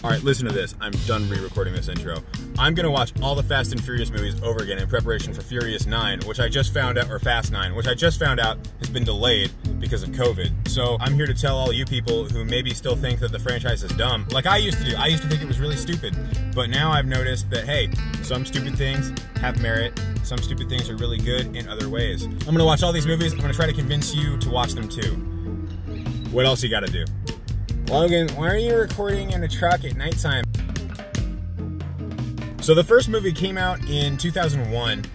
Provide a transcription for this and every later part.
All right, listen to this. I'm done re-recording this intro. I'm gonna watch all the Fast and Furious movies over again in preparation for Furious 9, which I just found out, or Fast 9, which I just found out has been delayed because of COVID. So I'm here to tell all you people who maybe still think that the franchise is dumb, like I used to do. I used to think it was really stupid. But now I've noticed that, hey, some stupid things have merit. Some stupid things are really good in other ways. I'm gonna watch all these movies. I'm gonna try to convince you to watch them too. What else you gotta do? Logan, why are you recording in a truck at nighttime? So the first movie came out in 2001,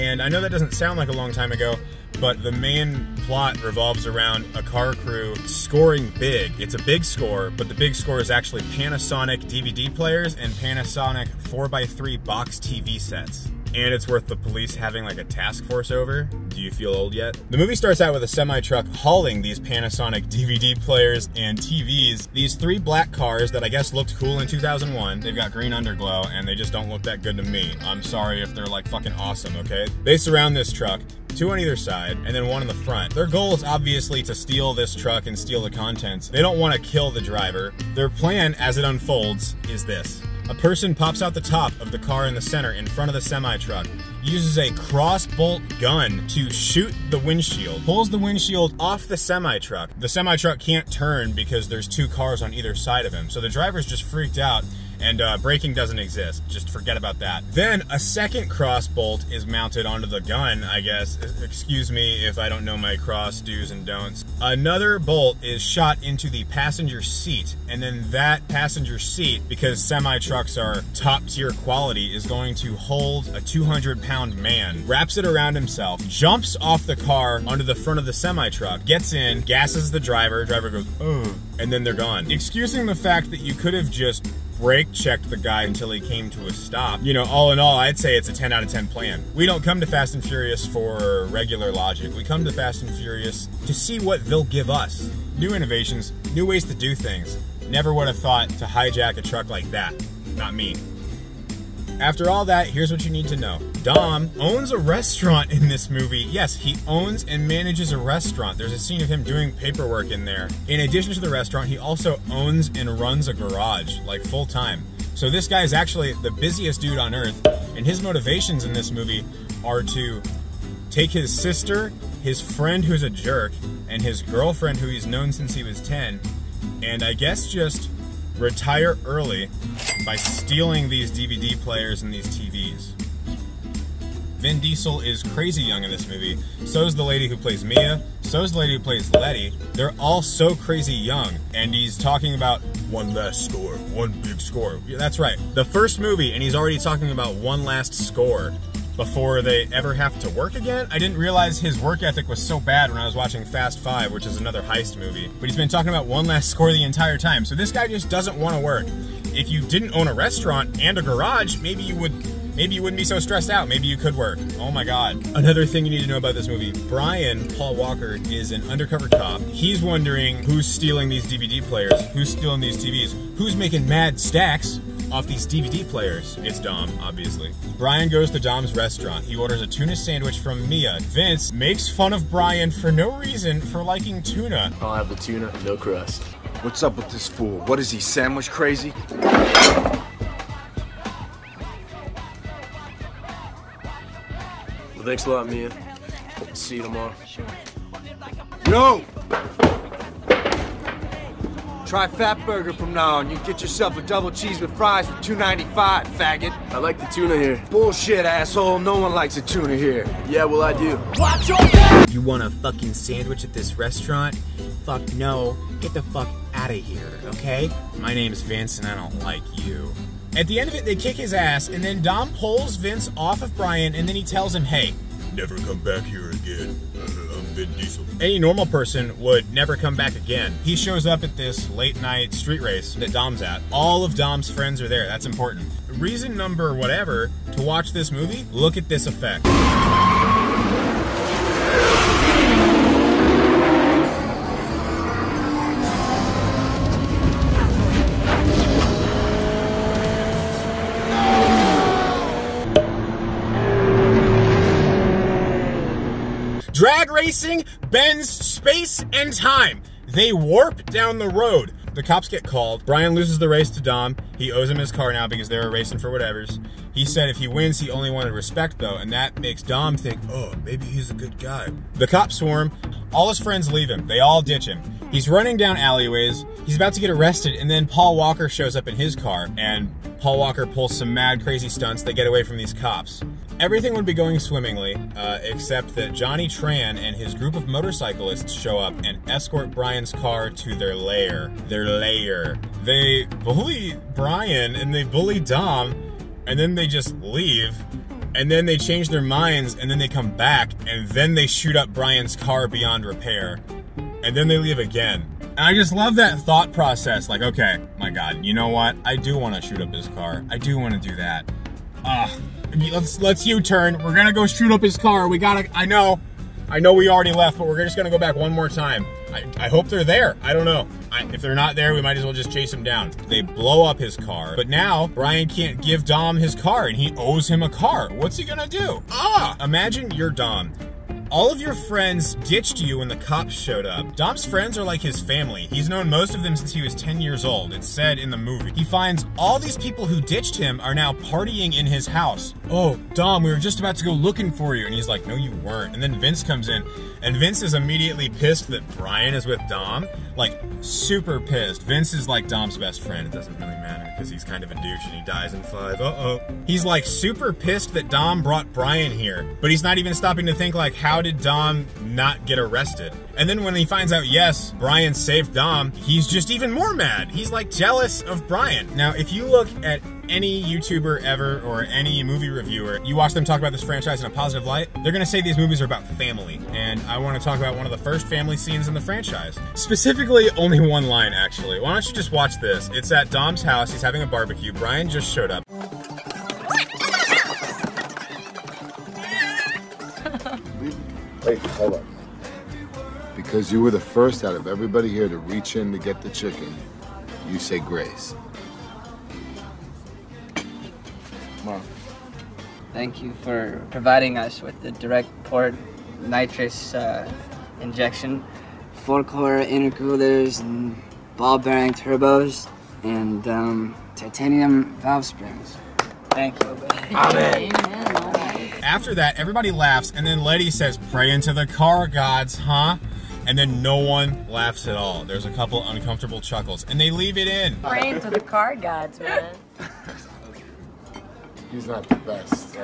and I know that doesn't sound like a long time ago, but the main plot revolves around a car crew scoring big. It's a big score, but the big score is actually Panasonic DVD players and Panasonic 4x3 box TV sets. And it's worth the police having like a task force over. Do you feel old yet? The movie starts out with a semi-truck hauling these Panasonic DVD players and TVs. These 3 black cars that I guess looked cool in 2001. They've got green underglow and they just don't look that good to me. I'm sorry if they're like fucking awesome, okay? They surround this truck, 2 on either side, and then 1 in the front. Their goal is obviously to steal this truck and steal the contents. They don't want to kill the driver. Their plan, as it unfolds, is this. A person pops out the top of the car in the center in front of the semi-truck, uses a cross-bolt gun to shoot the windshield, pulls the windshield off the semi-truck. The semi-truck can't turn because there's 2 cars on either side of him, so the driver's just freaked out, and braking doesn't exist. Just forget about that. Then a second cross bolt is mounted onto the gun, I guess. Excuse me if I don't know my cross do's and don'ts. Another bolt is shot into the passenger seat, and then that passenger seat, because semi-trucks are top-tier quality, is going to hold a 200-pound man, wraps it around himself, jumps off the car onto the front of the semi-truck, gets in, gasses the driver goes, oh, and then they're gone. Excusing the fact that you could have just brake checked the guy until he came to a stop. You know, all in all, I'd say it's a 10 out of 10 plan. We don't come to Fast and Furious for regular logic. We come to Fast and Furious to see what they'll give us. New innovations, new ways to do things. Never would have thought to hijack a truck like that. Not me. After all that, here's what you need to know. Dom owns a restaurant in this movie. Yes, he owns and manages a restaurant. There's a scene of him doing paperwork in there. In addition to the restaurant, he also owns and runs a garage, like full time. So this guy is actually the busiest dude on earth, and his motivations in this movie are to take his sister, his friend who's a jerk, and his girlfriend who he's known since he was 10, and I guess just retire early by stealing these DVD players and these TVs. Vin Diesel is crazy young in this movie. So is the lady who plays Mia. So is the lady who plays Letty. They're all so crazy young. And he's talking about one last score, one big score. Yeah, that's right. The first movie, and he's already talking about one last score before they ever have to work again. I didn't realize his work ethic was so bad when I was watching Fast 5, which is another heist movie. But he's been talking about one last score the entire time. So this guy just doesn't want to work. If you didn't own a restaurant and a garage, maybe you wouldn't be so stressed out. Maybe you could work. Oh my God. Another thing you need to know about this movie, Brian, Paul Walker, is an undercover cop. He's wondering who's stealing these DVD players, who's stealing these TVs, who's making mad stacks off these DVD players. It's Dom, obviously. Brian goes to Dom's restaurant. He orders a tuna sandwich from Mia. Vince makes fun of Brian for no reason for liking tuna. I'll have the tuna, no crust. What's up with this fool? What is he, sandwich crazy? Well, thanks a lot, Mia. See you tomorrow. Yo! Try Fat Burger from now on. You get yourself a double cheese with fries for $2.95, faggot. I like the tuna here. Bullshit, asshole. No one likes a tuna here. Yeah, well, I do. Watch your back! You want a fucking sandwich at this restaurant? Fuck no. Get the fuck out of here, okay? My name's Vince and I don't like you. At the end of it, they kick his ass, and then Dom pulls Vince off of Brian, and then he tells him, hey, never come back here again. I'm Vin Diesel. Any normal person would never come back again. He shows up at this late night street race that Dom's at. All of Dom's friends are there. That's important. Reason number whatever to watch this movie, look at this effect. Drag racing bends space and time. They warp down the road. The cops get called. Brian loses the race to Dom. He owes him his car now because they were racing for whatevers. He said if he wins, he only wanted respect though, and that makes Dom think, oh, maybe he's a good guy. The cops swarm. All his friends leave him. They all ditch him. He's running down alleyways. He's about to get arrested, and then Paul Walker shows up in his car, and Paul Walker pulls some mad crazy stunts. They get away from these cops. Everything would be going swimmingly, except that Johnny Tran and his group of motorcyclists show up and escort Brian's car to their lair. They bully Brian and they bully Dom, and then they just leave. And then they change their minds, and then they come back, and then they shoot up Brian's car beyond repair. And then they leave again. And I just love that thought process. Like, okay, my God, you know what? I do want to shoot up his car. I do want to do that. Let's U-turn. We're gonna go shoot up his car. We gotta, I know we already left, but we're just gonna go back one more time. I hope they're there. I don't know. If they're not there, we might as well just chase them down. They blow up his car, but now Brian can't give Dom his car, and he owes him a car. What's he gonna do? Imagine you're Dom. All of your friends ditched you when the cops showed up. Dom's friends are like his family. He's known most of them since he was 10 years old. It's said in the movie. He finds all these people who ditched him are now partying in his house. Oh, Dom, we were just about to go looking for you. And he's like, no, you weren't. And then Vince comes in, and Vince is immediately pissed that Brian is with Dom. Like, super pissed. Vince is like Dom's best friend. It doesn't really matter because he's kind of a douche and he dies in 5. He's like super pissed that Dom brought Brian here, but he's not even stopping to think like, how did Dom not get arrested? And then when he finds out, yes, Brian saved Dom, he's just even more mad. He's like jealous of Brian. Now, if you look at any YouTuber ever or any movie reviewer, you watch them talk about this franchise in a positive light, they're gonna say these movies are about family. And I wanna talk about one of the first family scenes in the franchise. Specifically, only one line actually. Why don't you just watch this? It's at Dom's house, he's having a barbecue. Brian just showed up. Wait, hold on. Because you were the first out of everybody here to reach in to get the chicken, you say grace. Come on. Thank you for providing us with the direct port nitrous injection, 4-core intercoolers, and ball bearing turbos, and titanium valve springs. Thank you. Amen. After that, everybody laughs, and then Letty says, pray into the car gods, huh? And then no one laughs at all. There's a couple uncomfortable chuckles, and they leave it in. Pray into the car gods, man. He's not the best.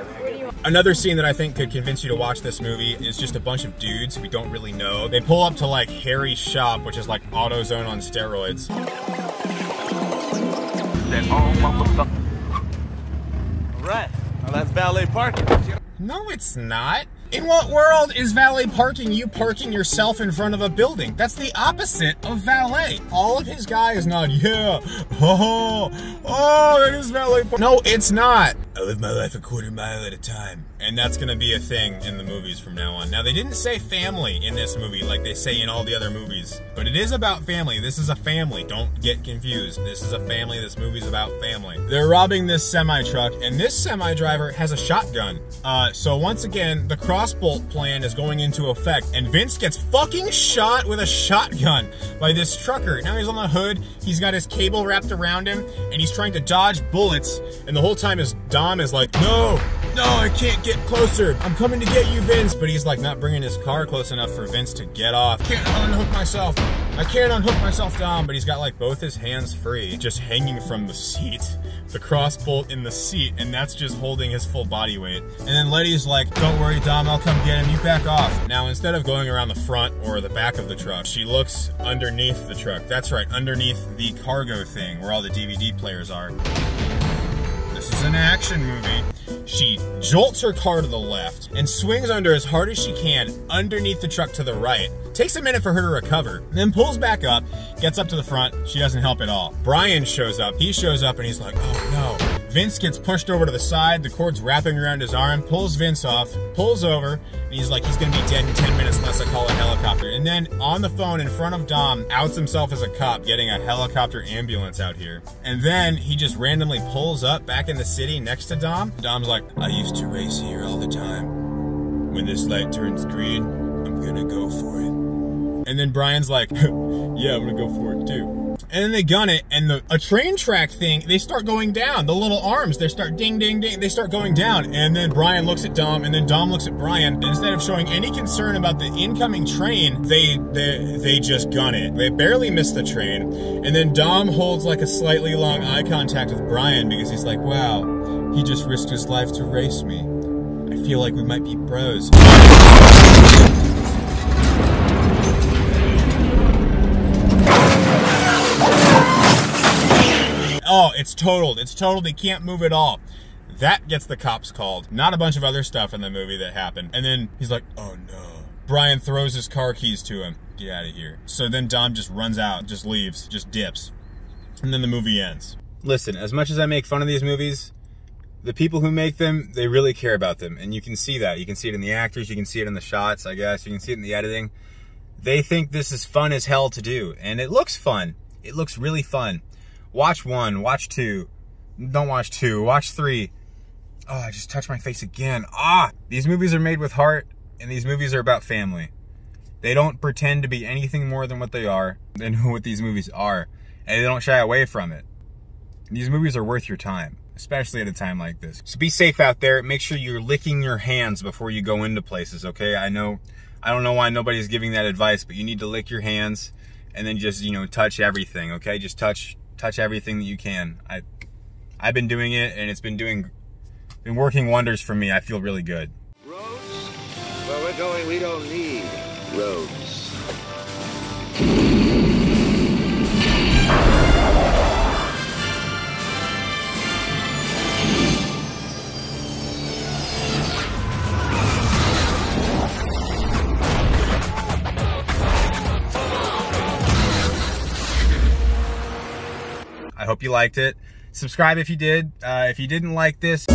Another scene that I think could convince you to watch this movie is just a bunch of dudes we don't really know. They pull up to like Harry's shop, which is like AutoZone on steroids. Alright, well that's valet parking. No, it's not. In what world is valet parking you parking yourself in front of a building? That's the opposite of valet. All of his guys nod, yeah, oh, that is valet parking. No, it's not. I live my life a quarter mile at a time. And that's gonna be a thing in the movies from now on. Now, they didn't say family in this movie like they say in all the other movies, but it is about family. This is a family, don't get confused. This is a family, this movie's about family. They're robbing this semi-truck, and this semi-driver has a shotgun. So once again, the crossbolt plan is going into effect, and Vince gets fucking shot with a shotgun by this trucker. Now he's on the hood, he's got his cable wrapped around him, and he's trying to dodge bullets, and the whole time his Dom is like, no, I can't get closer. I'm coming to get you, Vince. But he's like not bringing his car close enough for Vince to get off. I can't unhook myself. I can't unhook myself, Dom. But he's got like both his hands free, just hanging from the seat. The crossbolt in the seat, and that's just holding his full body weight. And then Letty's like, don't worry, Dom, I'll come get him. You back off. Now, instead of going around the front or the back of the truck, she looks underneath the truck. That's right, underneath the cargo thing where all the DVD players are. This is an action movie. She jolts her car to the left and swings under as hard as she can underneath the truck to the right. Takes a minute for her to recover, then pulls back up, gets up to the front. She doesn't help at all. Brian shows up. He shows up and he's like, oh no. Vince gets pushed over to the side. The cord's wrapping around his arm, pulls Vince off, pulls over, and he's like, he's gonna be dead in 10 minutes unless I call a helicopter. And then on the phone in front of Dom, outs himself as a cop, getting a helicopter ambulance out here. And then he just randomly pulls up back in the city next to Dom. Dom's like, I used to race here all the time. When this light turns green, I'm gonna go for it. And then Brian's like, yeah, I'm gonna go for it too. and then they gun it, and a train track thing, they start going down. The little arms, they start ding, ding, ding, they start going down. And then Brian looks at Dom, and then Dom looks at Brian. And instead of showing any concern about the incoming train, they just gun it. They barely miss the train. And then Dom holds like a slightly long eye contact with Brian because he's like, wow, he just risked his life to race me. I feel like we might be bros. Oh, it's totaled. It's totaled. They can't move at all. That gets the cops called. Not a bunch of other stuff in the movie that happened. And then he's like, oh no. Brian throws his car keys to him. Get out of here. So then Dom just runs out, just leaves, just dips. And then the movie ends. Listen, as much as I make fun of these movies, the people who make them, they really care about them. And you can see that. You can see it in the actors. You can see it in the shots, I guess. You can see it in the editing. They think this is fun as hell to do. And it looks fun. It looks really fun. Watch 1, watch 2. Don't watch 2, watch 3. Oh, I just touched my face again. Ah! These movies are made with heart, and these movies are about family. They don't pretend to be anything more than what they are, than what these movies are. And they don't shy away from it. These movies are worth your time, especially at a time like this. So be safe out there. Make sure you're licking your hands before you go into places, okay? I don't know why nobody's giving that advice, but you need to lick your hands and then just, you know, touch everything, okay? Just touch everything that you can. I've been doing it, and it's been working wonders for me. I feel really good. Roads? Where we're going, we don't need roads. I hope you liked it. Subscribe if you did. If you didn't like this,